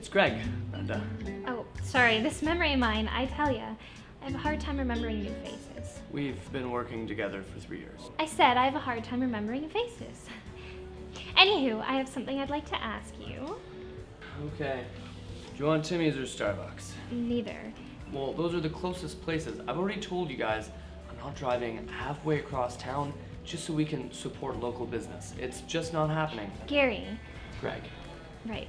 It's Greg, Brenda. Oh, sorry, this memory of mine, I tell ya, I have a hard time remembering new faces. We've been working together for 3 years. I said I have a hard time remembering faces. Anywho, I have something I'd like to ask you. Okay. Do you want Timmy's or Starbucks? Neither. Well, those are the closest places. I've already told you guys I'm not driving halfway across town just so we can support local business. It's just not happening. Gary. Greg. Right.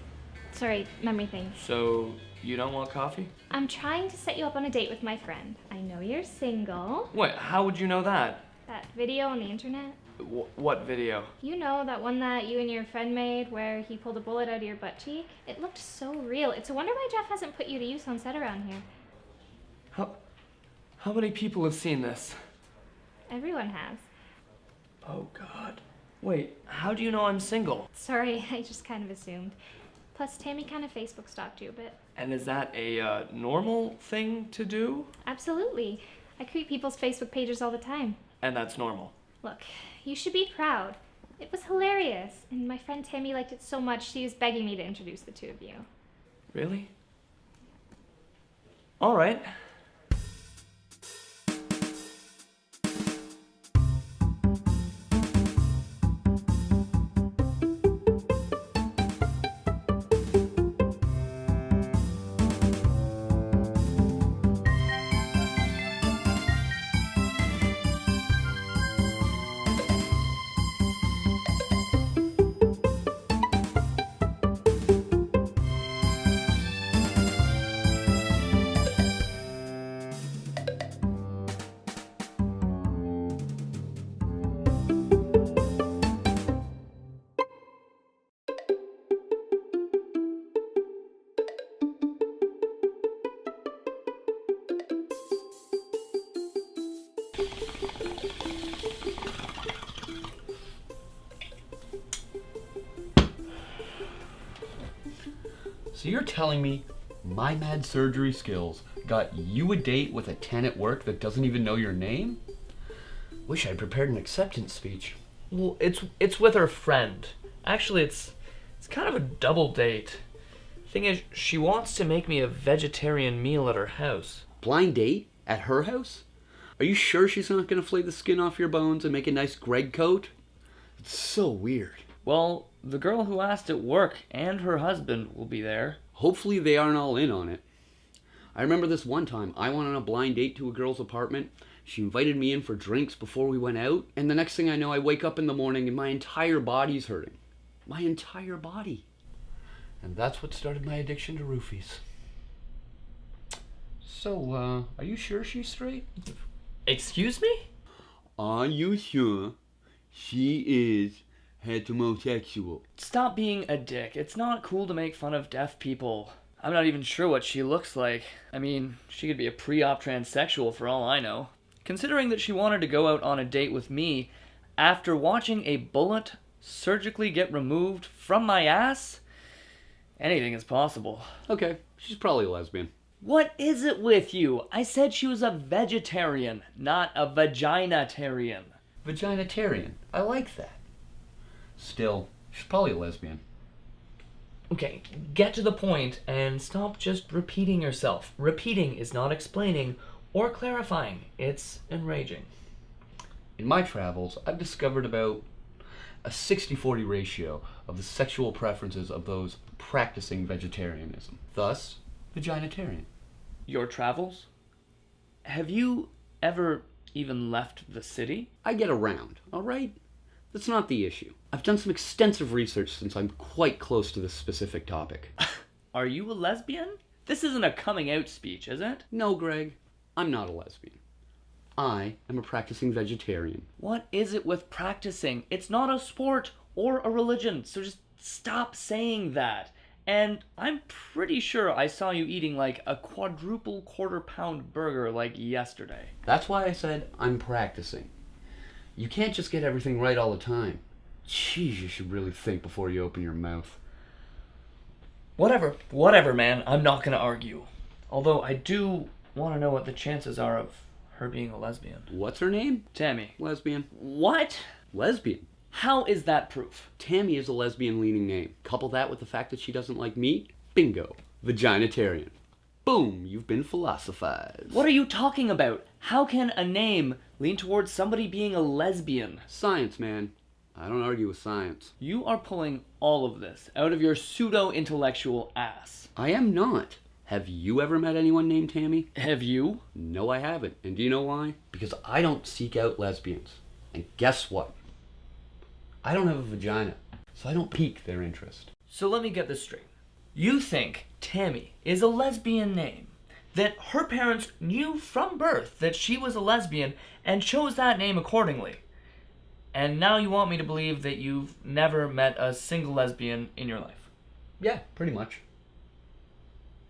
Sorry, memory thing. So, you don't want coffee? I'm trying to set you up on a date with my friend. I know you're single. Wait, how would you know that? That video on the internet? What video? You know, that one that you and your friend made where he pulled a bullet out of your butt cheek? It looked so real. It's a wonder why Jeff hasn't put you to use on set around here. How many people have seen this? Everyone has. Oh, God. Wait, how do you know I'm single? Sorry, I just kind of assumed. Plus, Tammy kind of Facebook stalked you a bit. And is that a normal thing to do? Absolutely. I create people's Facebook pages all the time. And that's normal. Look, you should be proud. It was hilarious, and my friend Tammy liked it so much she was begging me to introduce the two of you. Really? All right. So you're telling me my mad surgery skills got you a date with a 10 at work that doesn't even know your name? Wish I'd prepared an acceptance speech. Well, it's with her friend. Actually, it's kind of a double date. Thing is, she wants to make me a vegetarian meal at her house. Blind date? At her house? Are you sure she's not going to flay the skin off your bones and make a nice Greg coat? It's so weird. Well, the girl who asked at work and her husband will be there. Hopefully they aren't all in on it. I remember this one time I went on a blind date to a girl's apartment. She invited me in for drinks before we went out, and the next thing I know I wake up in the morning and my entire body's hurting. My entire body. And that's what started my addiction to roofies. So, are you sure she's straight? Excuse me? Are you sure she is heterosexual? Stop being a dick. It's not cool to make fun of deaf people. I'm not even sure what she looks like. I mean, she could be a pre-op transsexual for all I know. Considering that she wanted to go out on a date with me after watching a bullet surgically get removed from my ass, anything is possible. Okay, she's probably a lesbian. What is it with you? I said she was a vegetarian, not a vaginatarian. Vaginatarian. I like that. Still, she's probably a lesbian. Okay, get to the point and stop just repeating yourself. Repeating is not explaining or clarifying. It's enraging. In my travels, I've discovered about a 60-40 ratio of the sexual preferences of those practicing vegetarianism. Thus, vaginatarian. Your travels? Have you ever even left the city? I get around, all right? That's not the issue. I've done some extensive research since I'm quite close to this specific topic. Are you a lesbian? This isn't a coming out speech, is it? No, Greg, I'm not a lesbian. I am a practicing vegetarian. What is it with practicing? It's not a sport or a religion, so just stop saying that. And I'm pretty sure I saw you eating like a quadruple quarter-pound burger like yesterday. That's why I said I'm practicing. You can't just get everything right all the time. Jeez, you should really think before you open your mouth. Whatever, man. I'm not gonna argue. Although I do want to know what the chances are of her being a lesbian. What's her name? Tammy. Lesbian. What? Lesbian. How is that proof? Tammy is a lesbian-leaning name. Couple that with the fact that she doesn't like meat, bingo. Vaginatarian. Boom, you've been philosophized. What are you talking about? How can a name lean towards somebody being a lesbian? Science, man. I don't argue with science. You are pulling all of this out of your pseudo-intellectual ass. I am not. Have you ever met anyone named Tammy? Have you? No, I haven't. And do you know why? Because I don't seek out lesbians. And guess what? I don't have a vagina, so I don't pique their interest. So let me get this straight. You think Tammy is a lesbian name, that her parents knew from birth that she was a lesbian and chose that name accordingly. And now you want me to believe that you've never met a single lesbian in your life. Yeah, pretty much.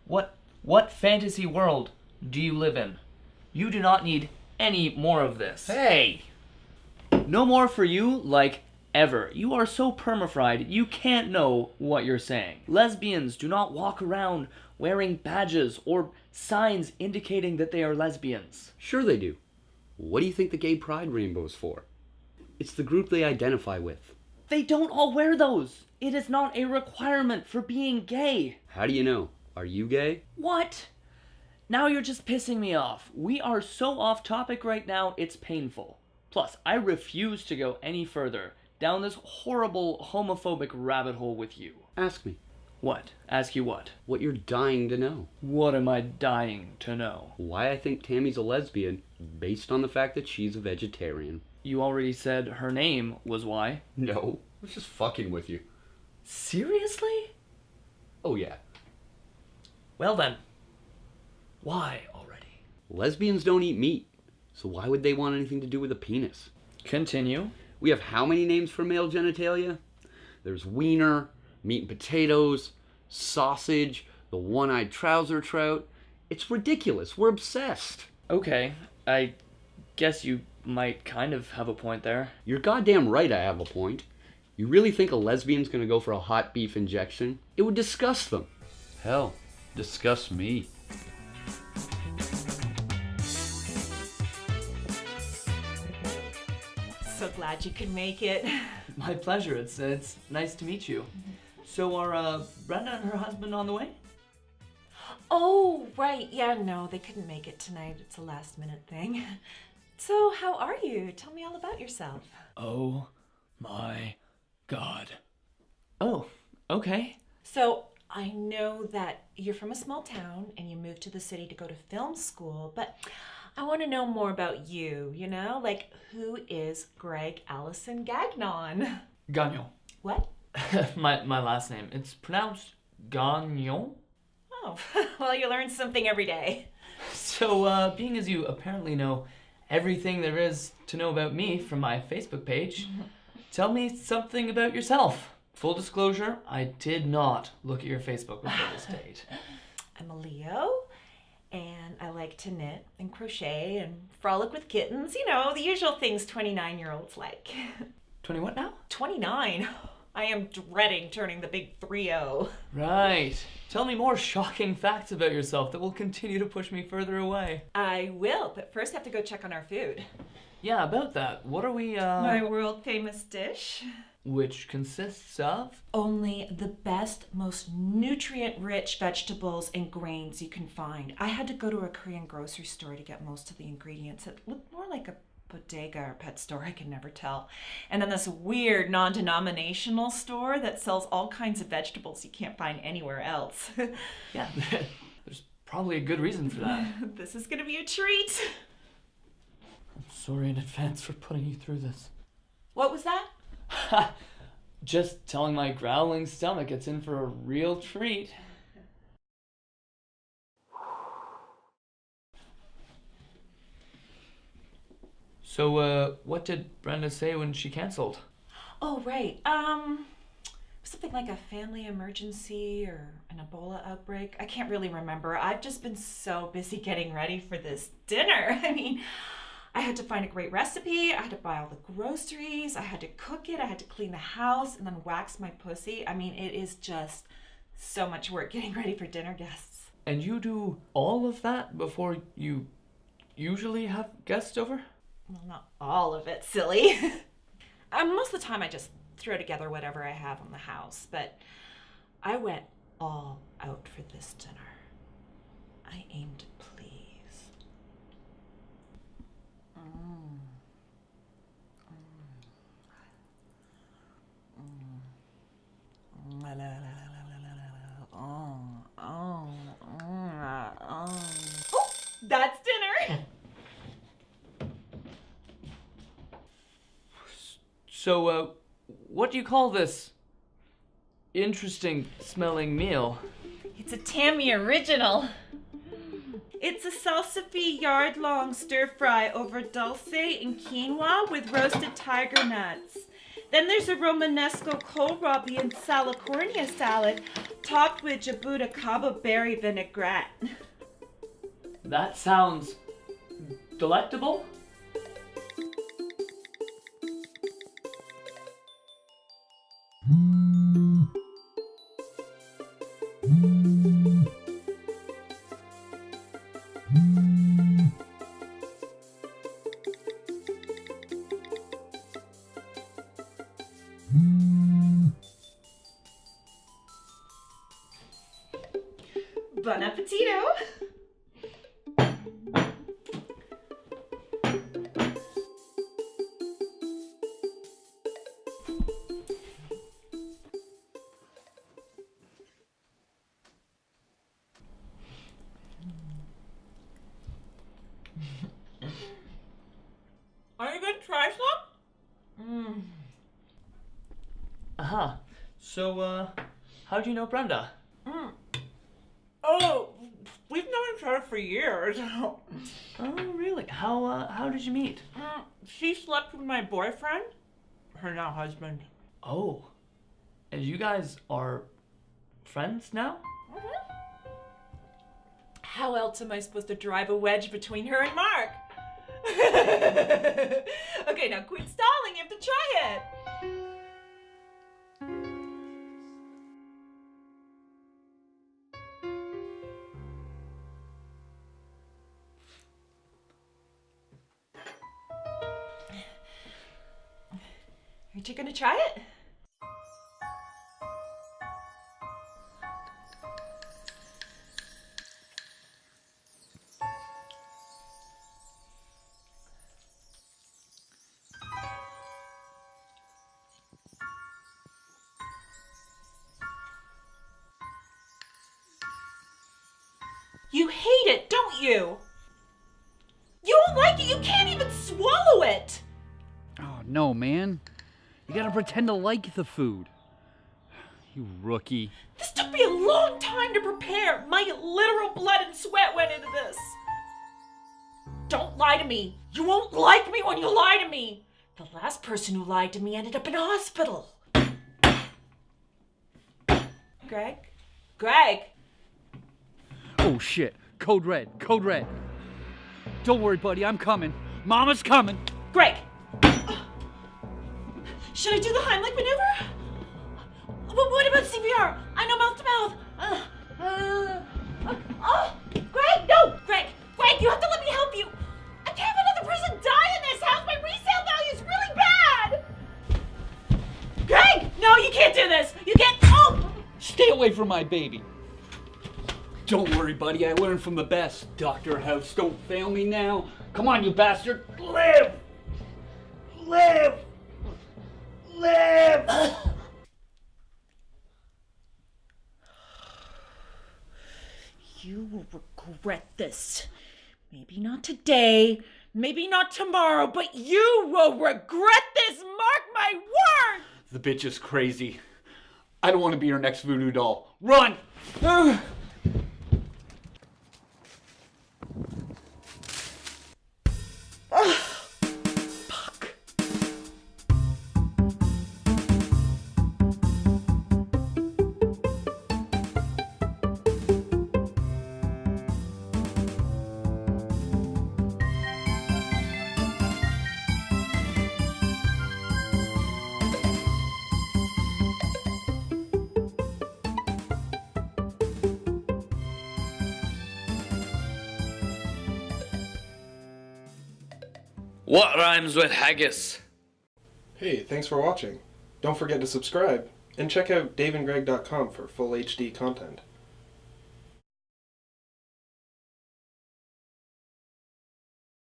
What fantasy world do you live in? You do not need any more of this. Hey! No more for you, like, ever. You are so perma-fried, you can't know what you're saying. Lesbians do not walk around wearing badges or signs indicating that they are lesbians. Sure they do. What do you think the gay pride rainbow is for? It's the group they identify with. They don't all wear those. It is not a requirement for being gay. How do you know? Are you gay? What? Now you're just pissing me off. We are so off topic right now, it's painful. Plus, I refuse to go any further down this horrible homophobic rabbit hole with you. Ask me. What? Ask you what? What you're dying to know. What am I dying to know? Why I think Tammy's a lesbian, based on the fact that she's a vegetarian. You already said her name was why. No, I was just fucking with you. Seriously? Oh yeah. Well then, why already? Lesbians don't eat meat, so why would they want anything to do with a penis? Continue. We have how many names for male genitalia? There's wiener, meat and potatoes, sausage, the one-eyed trouser trout. It's ridiculous. We're obsessed. Okay, I guess you might kind of have a point there. You're goddamn right I have a point. You really think a lesbian's gonna go for a hot beef injection? It would disgust them. Hell, disgust me. So glad you could make it. My pleasure. It's nice to meet you. So are Brenda and her husband on the way? Oh, right. Yeah, no, they couldn't make it tonight. It's a last minute thing. So, how are you? Tell me all about yourself. Oh my God. Oh, okay. So, I know that you're from a small town and you moved to the city to go to film school, but I want to know more about you, you know? Like, who is Greg Allison Gagnon? Gagnon. What? my last name. It's pronounced Gagnon. Oh, well, you learn something every day. So, being as you apparently know everything there is to know about me from my Facebook page, tell me something about yourself. Full disclosure, I did not look at your Facebook before this date. I'm a Leo, and I like to knit and crochet and frolic with kittens. You know, the usual things 29-year-olds like. 20 what now? 29. I am dreading turning the big 3-0. Right. Tell me more shocking facts about yourself that will continue to push me further away. I will, but first I have to go check on our food. Yeah, about that. What are we, My world famous dish. Which consists of? Only the best, most nutrient-rich vegetables and grains you can find. I had to go to a Korean grocery store to get most of the ingredients. It looked more like a bodega or pet store, I can never tell. And then this weird non-denominational store that sells all kinds of vegetables you can't find anywhere else. Yeah, there's probably a good reason for that. This is gonna be a treat. I'm sorry in advance for putting you through this. What was that? Just telling my growling stomach it's in for a real treat. So, what did Brenda say when she canceled? Oh, right. Something like a family emergency or an Ebola outbreak. I can't really remember. I've just been so busy getting ready for this dinner. I mean, I had to find a great recipe. I had to buy all the groceries. I had to cook it. I had to clean the house and then wax my pussy. I mean, it is just so much work getting ready for dinner guests. And you do all of that before you usually have guests over? Well, not all of it, silly. Most of the time I just throw together whatever I have on the house, but I went all out for this dinner. I aim to please. Oh, that's dinner! So, what do you call this interesting smelling meal? It's a Tammy original. It's a salsify yard-long stir-fry over dulce and quinoa with roasted tiger nuts. Then there's a Romanesco kohlrabi and salicornia salad topped with jabuticaba berry vinaigrette. That sounds delectable. Bon appetito! Are you gonna try some? Uh-huh. So, how'd you know Brenda? Oh, we've known each other for years. Oh, really? How did you meet? She slept with my boyfriend, her now husband. Oh. And you guys are friends now? How else am I supposed to drive a wedge between her and Mark? Okay, now quit stalling. You have to try it. Aren't you gonna try it? You hate it, don't you? You don't like it, you can't even swallow it! Oh, no, man. You gotta pretend to like the food. You rookie. This took me a long time to prepare. My literal blood and sweat went into this. Don't lie to me. You won't like me when you lie to me. The last person who lied to me ended up in a hospital. Greg? Greg? Oh, shit. Code red. Code red. Don't worry, buddy. I'm coming. Mama's coming. Greg! Should I do the Heimlich maneuver? What about CPR? I know mouth to mouth. Greg, no! Greg, you have to let me help you. I can't have another person die in this house. My resale value is really bad. Greg, no, you can't do this. You can't. Oh! Stay away from my baby. Don't worry, buddy. I learned from the best. Dr. House, don't fail me now. Come on, you bastard. Live! Live! Live! You will regret this. Maybe not today, maybe not tomorrow, but you will regret this. Mark my words! The bitch is crazy. I don't want to be her next voodoo doll. Run! Fuck. What rhymes with haggis? Hey, thanks for watching. Don't forget to subscribe. And check out daveandgreg.com for full HD content.